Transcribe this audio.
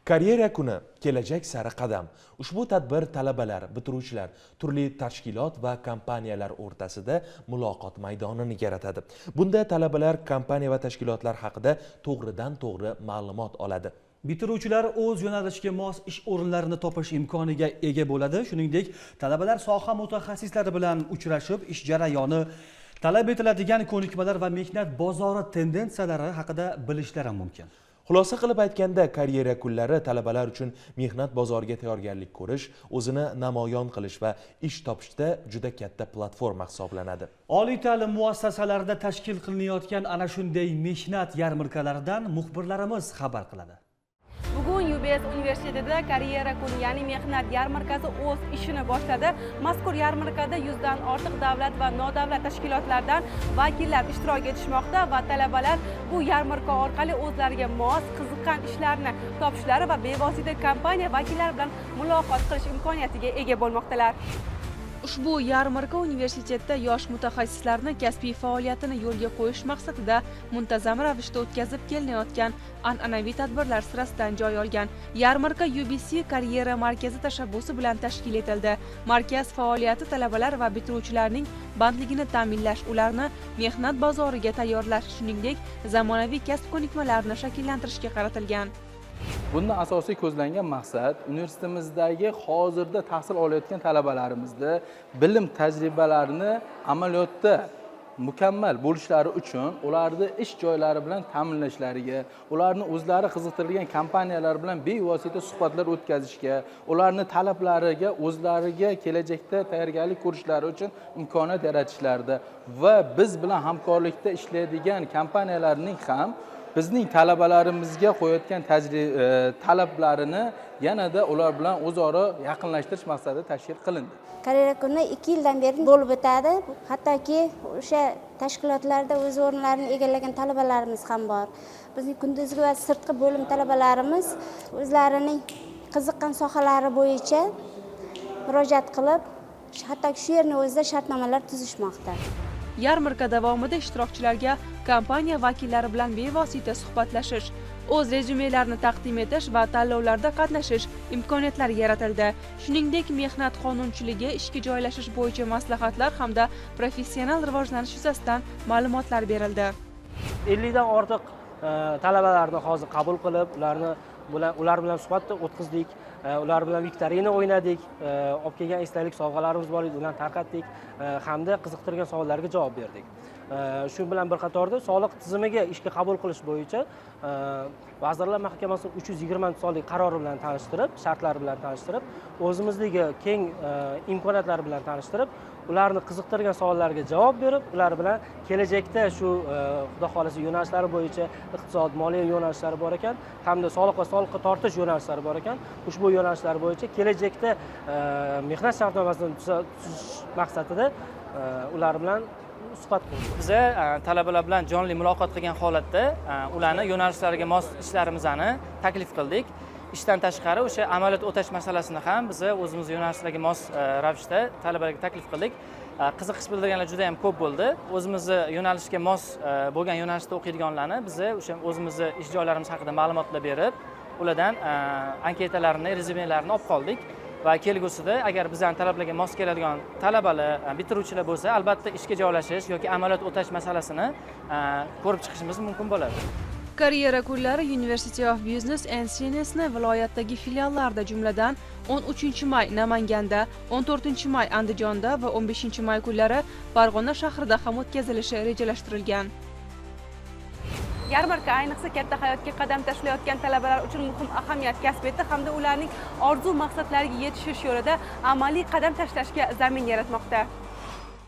Karyera kuni kelajak sari qadam. Ushbu tadbir talabalar, bitiruvchilar, turli tashkilot va kompaniyalar o'rtasida muloqot maydonini yaratadi. Bunda talabalar, kompaniya va tashkilotlar haqida to'g'ridan-to'g'ri ma'lumot oladi. Bitiruvchilar o'z yo'nalishiga mos ish o'rinlarini topish imkoniga ega bo'ladi. Shuningdek, talabalar soha mutaxassislari bilan uchrashib, ish jarayoni, talab etiladigan ko'nikmalar va mehnat bozori tendensiyalari haqida bilishlari mumkin. Xulosa qilib aytganda, karyera kunlari talabalar uchun mehnat bozoriga tayyorgarlik ko'rish, o'zini namoyon qilish va ish topishda juda katta platforma hisoblanadi. Oliy ta'lim muassasalarida tashkil qilinayotgan ana shunday mehnat yarmarkalaridan muxbirlarimiz xabar qiladi. Bugun UBS universitetida karyera kuni, ya'ni mehnat yarmarkasi o'z ishini boshladi. Mazkur yarmarkada 100 dan ortiq davlat va nodavlat tashkilotlardan vakillar ishtirok etishmoqda va talabalar bu yarmarka orqali o'zlariga mos, qiziqqan ishlarni topishlari va bevosita kompaniya vakillari bilan muloqot qilish imkoniyatiga ega bo'lmoqdalar. Ushbu yarmarka universitetda yosh mutaxassislarni kasbiy faoliyatini yo'lga qo'yish maqsadida muntazam ravishda o'tkazib kelinayotgan an'anaviy tadbirlar sirasidan joy olgan. Yarmarka UBC karyera markazi tashabbusi bilan tashkil etildi. Markaz faoliyati talabalar va bitiruvchilarning bandligini ta'minlash, ularni mehnat bozoriga tayyorlash, shuningdek, zamonaviy kasb ko'nikmalarini shakllantirishga qaratilgan. Bunda asosiy ko'zlangan maqsad universitetimizdagi hozirda tahsil olayotgan talabalarimizni bilim tajribalarini amaliyotda mukammal bo'lishlari uchun ularni ish joylari bilan ta'minlashlariga, ularni o'zlari qiziqtirgan kompaniyalar bilan bevosita suhbatlar o'tkazishga, ularni talablariga o'zlariga kelajakda tayyorgarlik ko'rishlari uchun imkoniyat yaratishlariga va biz bilan hamkorlikda ishlaydigan kompaniyalarning ham bizning talabalarimizga qo'yayotgan talablarini yanada ular bilan o'zaro yaqinlashtirish maqsadida tashkil qilindi. Karyera kuni 2 yildan beri bo'lib o'tadi. Hattoki o'sha tashkilotlarda o'z o'rinlarini egallagan talabalarimiz ham bor. Bizning kunduzgi va sirtqi bo'lim talabalarimiz o'zlarining qiziqqan sohalari bo'yicha murojaat qilib, hattoki shu yerning o'zida shartnomalar tuzishmoqda. Yarmarka davomida ishtirokchilarga kompaniya vakillari bilan bevosita suhbatlashish, o'z rezyumelarini taqdim etish va tanlovlarda qatnashish imkoniyatlari yaratildi. Shuningdek, mehnat qonunchiligi, ishga joylashish bo'yicha maslahatlar hamda professional rivojlanish yuzasidan ma'lumotlar berildi. 50 dan ortiq talabalarni hozir qabul qilib, ular bilan suhbat o'tkazdik. Ular bilan viktorina o'ynadik, olib kelgan esdalik sovg'alarimiz bor edi, ularni tarqatdik hamda qiziqtirgan savollarga javob berdik. Shu bilan bir qatorda soliq tizimiga ishga qabul qilish bo'yicha Vazirlar Mahkamasining 320 sonli qarori bilan tanishtirib, shartlari bilan tanishtirib, o'zimizdagi keng imkoniyatlar bilan tanishtirib, ularni qiziqtirgan savollarga javob berib, ular bilan kelajakda shu xudo xolasa yo'nalishlari bo'yicha iqtisod, moliya yo'nalishlari bor ekan, hamda soliq va soliqqa tortish yo'nalishlari bor ekan. Ushbu yo'nalishlar bo'yicha kelajakda mehnat shartnomasini tuzish maqsadida ular bilan suhbat qildik. Biz talabalar bilan jonli muloqot qilgan holatda ularni yo'nalishlariga mos ishlarimizni taklif qildik. Ishdan tashqari o'sha amaliyot o'tash masalasini ham biz o'zimiz yo'nalishlarga mos ravishda talabalarga taklif qildik. Qiziqish bildirganlar juda ham ko'p bo'ldi. O'zimizni yo'nalishga mos bo'lgan yo'nalishda o'qiydiganlarni biz o'sha o'zimizni ish joylarimiz haqida ma'lumotlar berib, ulardan anketalarni, rezyumelarini olib qoldik. Va kelgusida agar bizning talablarga mos keladigan talabalar, bitiruvchilar bo'lsa, albatta ishga joylashish yoki amaliyot o'tash masalasini ko'rib chiqishimiz mumkin bo'ladi. Karyera kunlari University of Business and Science'ni viloyatdagi filiallarda, jumladan 13-may Namanganda, 14-may Andijonda va 15-may kunlari Farg'ona shahrida ham o'tkazilishi rejalashtirilgan. Yarmarka ayniqsa katta hayotga qadam tashlayotgan talabalar uchun muhim ahamiyat kasb etdi hamda ularning orzu maqsadlariga yetishish yo'lida amaliy qadam tashlashga zamin yaratmoqda.